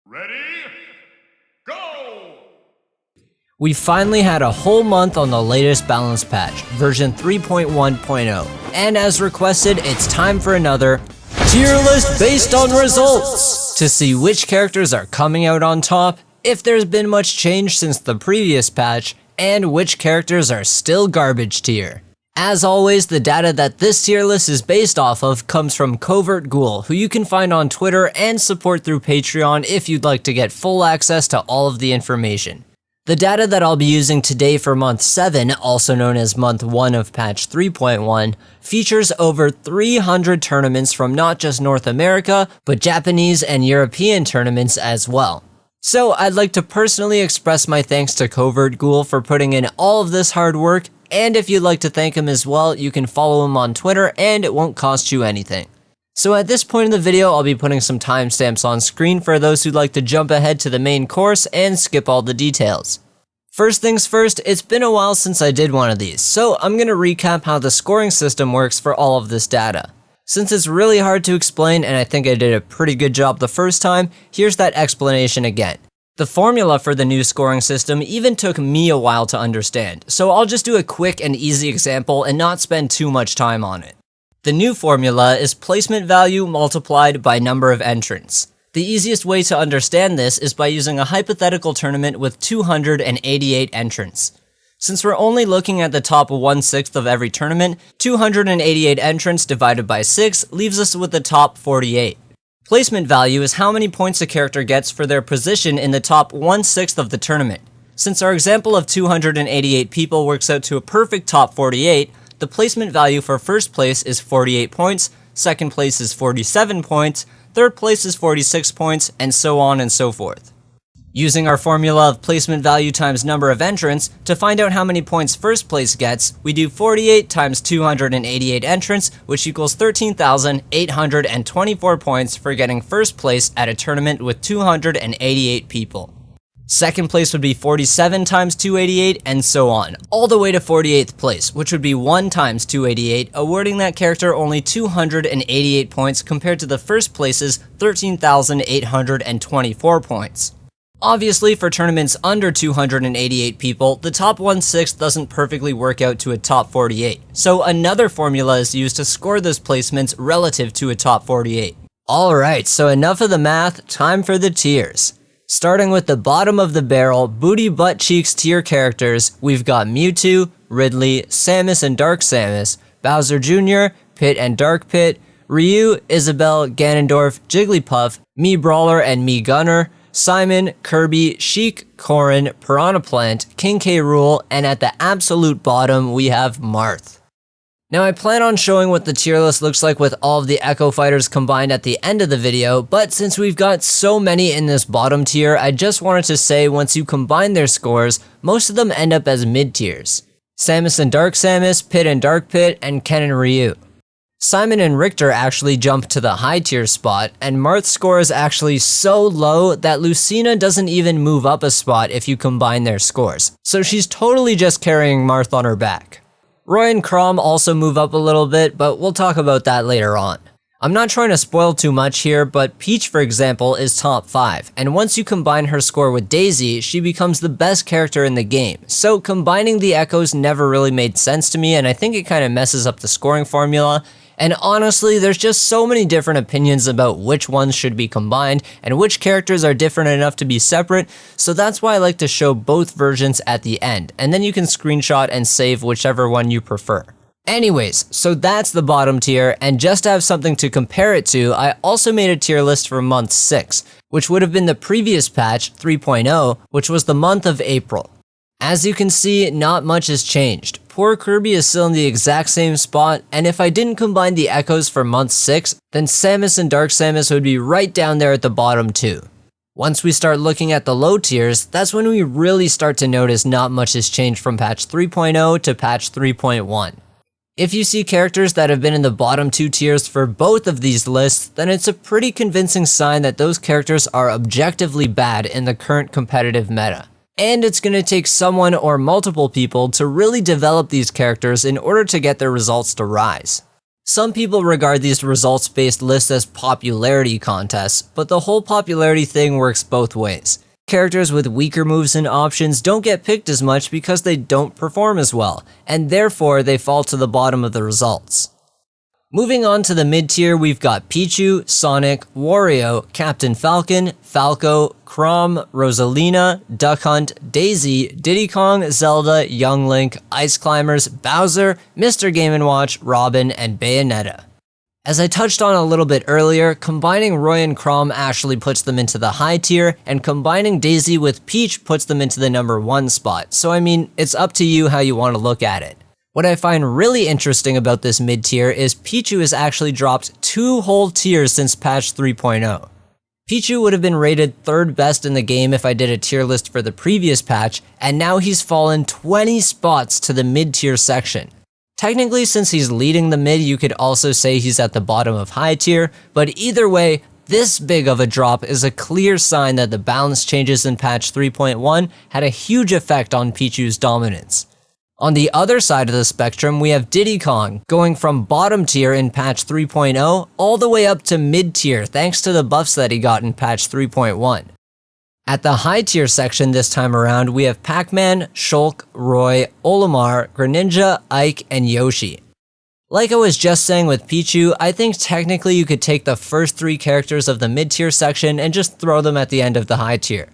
Ready? Go! We finally had a whole month on the latest balance patch, version 3.1.0, and as requested, it's time for another tier list based on results to see which characters are coming out on top, if there's been much change since the previous patch, and which characters are still garbage tier. As always, the data that this tier list is based off of comes from Covert Ghoul, who you can find on Twitter and support through Patreon if you'd like to get full access to all of the information. The data that I'll be using today for month 7, also known as month 1 of patch 3.1, features over 300 tournaments from not just North America, but Japanese and European tournaments as well. So I'd like to personally express my thanks to Covert Ghoul for putting in all of this hard work, and if you'd like to thank him as well, you can follow him on Twitter and it won't cost you anything. So at this point in the video, I'll be putting some timestamps on screen for those who'd like to jump ahead to the main course and skip all the details. First things first, it's been a while since I did one of these, so I'm going to recap how the scoring system works for all of this data. Since it's really hard to explain and I think I did a pretty good job the first time, here's that explanation again. The formula for the new scoring system even took me a while to understand, so I'll just do a quick and easy example and not spend too much time on it. The new formula is placement value multiplied by number of entrants. The easiest way to understand this is by using a hypothetical tournament with 288 entrants. Since we're only looking at the top 1/6 of every tournament, 288 entrants divided by 6 leaves us with the top 48. Placement value is how many points a character gets for their position in the top 1/6 of the tournament. Since our example of 288 people works out to a perfect top 48, the placement value for first place is 48 points, second place is 47 points, third place is 46 points, and so on and so forth. Using our formula of placement value times number of entrants, to find out how many points first place gets, we do 48 times 288 entrants, which equals 13,824 points for getting first place at a tournament with 288 people. Second place would be 47 times 288, and so on, all the way to 48th place, which would be 1 times 288, awarding that character only 288 points compared to the first place's 13,824 points. Obviously, for tournaments under 288 people, the top 1/6 doesn't perfectly work out to a top 48, so another formula is used to score those placements relative to a top 48. Alright, so enough of the math, time for the tiers. Starting with the bottom of the barrel, booty butt cheeks tier characters, we've got Mewtwo, Ridley, Samus and Dark Samus, Bowser Jr., Pit and Dark Pit, Ryu, Isabelle, Ganondorf, Jigglypuff, Mii Brawler and Mii Gunner, Simon, Kirby, Sheik, Corrin, Piranha Plant, King K. Rool, and at the absolute bottom, we have Marth. Now I plan on showing what the tier list looks like with all of the Echo Fighters combined at the end of the video, but since we've got so many in this bottom tier, I just wanted to say once you combine their scores, most of them end up as mid-tiers. Samus and Dark Samus, Pit and Dark Pit, and Ken and Ryu. Simon and Richter actually jump to the high tier spot, and Marth's score is actually so low that Lucina doesn't even move up a spot if you combine their scores, so she's totally just carrying Marth on her back. Roy and Chrom also move up a little bit, but we'll talk about that later on. I'm not trying to spoil too much here, but Peach, for example, is top 5, and once you combine her score with Daisy, she becomes the best character in the game, so combining the Echoes never really made sense to me, and I think it kind of messes up the scoring formula. And honestly, there's just so many different opinions about which ones should be combined and which characters are different enough to be separate, so that's why I like to show both versions at the end, and then you can screenshot and save whichever one you prefer. Anyways, so that's the bottom tier, and just to have something to compare it to, I also made a tier list for month 6, which would have been the previous patch, 3.0, which was the month of April. As you can see, not much has changed. Poor Kirby is still in the exact same spot, and if I didn't combine the Echoes for month 6, then Samus and Dark Samus would be right down there at the bottom too. Once we start looking at the low tiers, that's when we really start to notice not much has changed from patch 3.0 to patch 3.1. If you see characters that have been in the bottom 2 tiers for both of these lists, then it's a pretty convincing sign that those characters are objectively bad in the current competitive meta. And it's going to take someone or multiple people to really develop these characters in order to get their results to rise. Some people regard these results-based lists as popularity contests, but the whole popularity thing works both ways. Characters with weaker moves and options don't get picked as much because they don't perform as well, and therefore they fall to the bottom of the results. Moving on to the mid-tier, we've got Pichu, Sonic, Wario, Captain Falcon, Falco, Chrom, Rosalina, Duck Hunt, Daisy, Diddy Kong, Zelda, Young Link, Ice Climbers, Bowser, Mr. Game & Watch, Robin, and Bayonetta. As I touched on a little bit earlier, combining Roy and Chrom actually puts them into the high tier, and combining Daisy with Peach puts them into the number 1 spot, so I mean, it's up to you how you want to look at it. What I find really interesting about this mid-tier is Pichu has actually dropped 2 whole tiers since patch 3.0. Pichu would have been rated 3rd best in the game if I did a tier list for the previous patch, and now he's fallen 20 spots to the mid-tier section. Technically, since he's leading the mid, you could also say he's at the bottom of high tier, but either way, this big of a drop is a clear sign that the balance changes in patch 3.1 had a huge effect on Pichu's dominance. On the other side of the spectrum, we have Diddy Kong, going from bottom tier in patch 3.0 all the way up to mid tier thanks to the buffs that he got in patch 3.1. At the high tier section this time around, we have Pac-Man, Shulk, Roy, Olimar, Greninja, Ike, and Yoshi. Like I was just saying with Pichu, I think technically you could take the first 3 characters of the mid tier section and just throw them at the end of the high tier.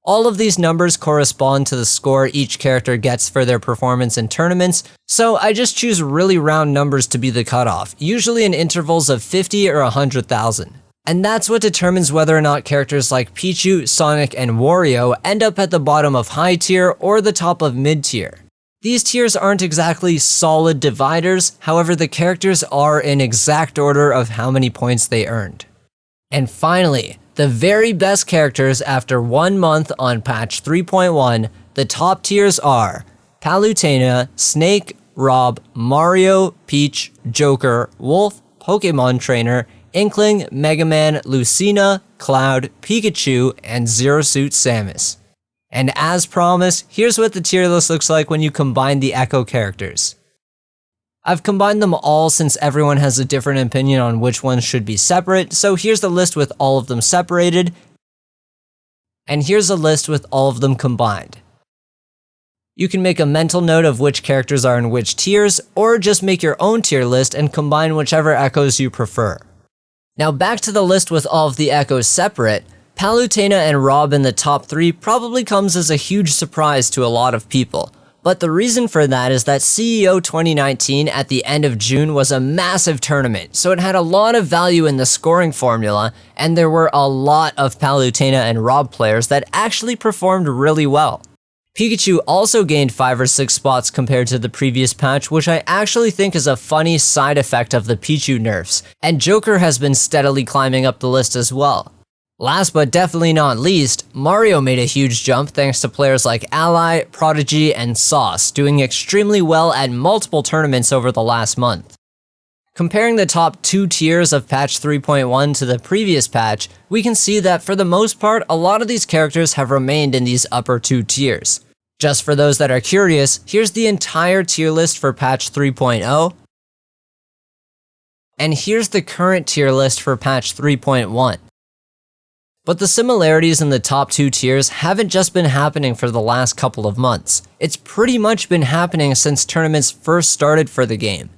All of these numbers correspond to the score each character gets for their performance in tournaments, so I just choose really round numbers to be the cutoff, usually in intervals of 50 or 100,000. And that's what determines whether or not characters like Pichu, Sonic, and Wario end up at the bottom of high tier or the top of mid tier. These tiers aren't exactly solid dividers, however the characters are in exact order of how many points they earned. And finally, the very best characters after 1 month on patch 3.1, the top tiers are Palutena, Snake, Rob, Mario, Peach, Joker, Wolf, Pokemon Trainer, Inkling, Mega Man, Lucina, Cloud, Pikachu, and Zero Suit Samus. And as promised, here's what the tier list looks like when you combine the Echo characters. I've combined them all since everyone has a different opinion on which ones should be separate, so here's the list with all of them separated, and here's a list with all of them combined. You can make a mental note of which characters are in which tiers, or just make your own tier list and combine whichever Echoes you prefer. Now back to the list with all of the Echoes separate, Palutena and Rob in the top 3 probably comes as a huge surprise to a lot of people. But the reason for that is that CEO 2019 at the end of June was a massive tournament, so it had a lot of value in the scoring formula, and there were a lot of Palutena and Rob players that actually performed really well. Pikachu also gained 5 or 6 spots compared to the previous patch, which I actually think is a funny side effect of the Pichu nerfs, and Joker has been steadily climbing up the list as well. Last but definitely not least, Mario made a huge jump thanks to players like Ally, Prodigy, and Sauce, doing extremely well at multiple tournaments over the last month. Comparing the top 2 tiers of patch 3.1 to the previous patch, we can see that for the most part, a lot of these characters have remained in these upper 2 tiers. Just for those that are curious, here's the entire tier list for patch 3.0, and here's the current tier list for patch 3.1. But the similarities in the top 2 tiers haven't just been happening for the last couple of months. It's pretty much been happening since tournaments first started for the game.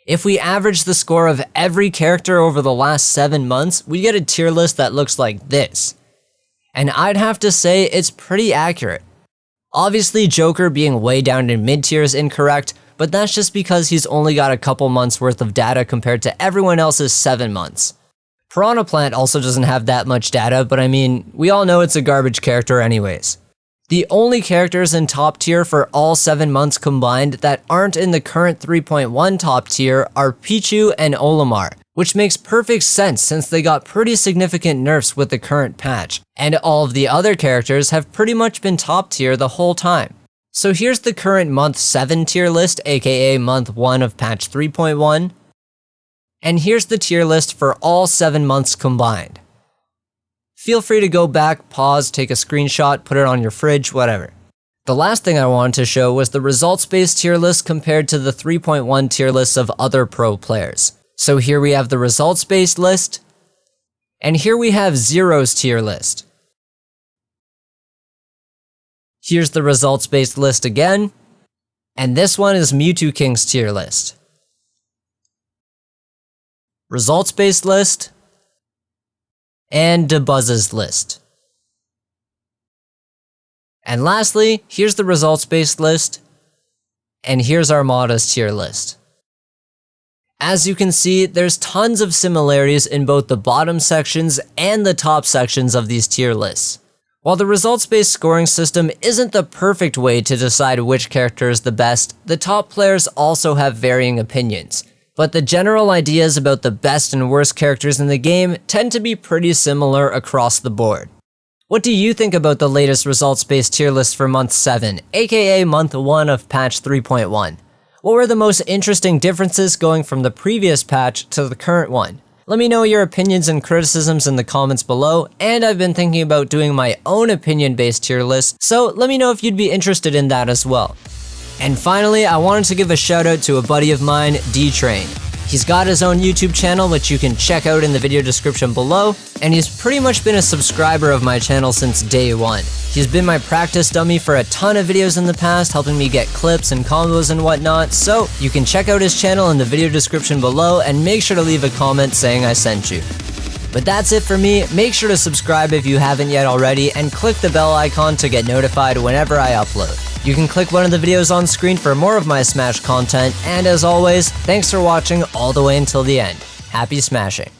If we average the score of every character over the last 7 months, we get a tier list that looks like this. And I'd have to say it's pretty accurate. Obviously, Joker being way down in mid-tier is incorrect, but that's just because he's only got a couple months worth of data compared to everyone else's 7 months. Piranha Plant also doesn't have that much data, but I mean, we all know it's a garbage character anyways. The only characters in top tier for all 7 months combined that aren't in the current 3.1 top tier are Pichu and Olimar, which makes perfect sense since they got pretty significant nerfs with the current patch, and all of the other characters have pretty much been top tier the whole time. So here's the current month 7 tier list, aka month 1 of patch 3.1. And here's the tier list for all 7 months combined. Feel free to go back, pause, take a screenshot, put it on your fridge, whatever. The last thing I wanted to show was the results-based tier list compared to the 3.1 tier lists of other pro players. So here we have the results-based list, and here we have Zero's tier list. Here's the results-based list again, and this one is Mewtwo King's tier list. Results-based list, and DeBuzz's list. And lastly, here's the results-based list, and here's Armada's tier list. As you can see, there's tons of similarities in both the bottom sections and the top sections of these tier lists. While the results-based scoring system isn't the perfect way to decide which character is the best, the top players also have varying opinions. But the general ideas about the best and worst characters in the game tend to be pretty similar across the board. What do you think about the latest results-based tier list for month 7, aka month 1 of patch 3.1? What were the most interesting differences going from the previous patch to the current one? Let me know your opinions and criticisms in the comments below, and I've been thinking about doing my own opinion-based tier list, so let me know if you'd be interested in that as well. And finally, I wanted to give a shout out to a buddy of mine, D-Train. He's got his own YouTube channel, which you can check out in the video description below, and he's pretty much been a subscriber of my channel since day one. He's been my practice dummy for a ton of videos in the past, helping me get clips and combos and whatnot, so you can check out his channel in the video description below and make sure to leave a comment saying I sent you. But that's it for me. Make sure to subscribe if you haven't yet already, and click the bell icon to get notified whenever I upload. You can click one of the videos on screen for more of my Smash content, and as always, thanks for watching all the way until the end. Happy smashing!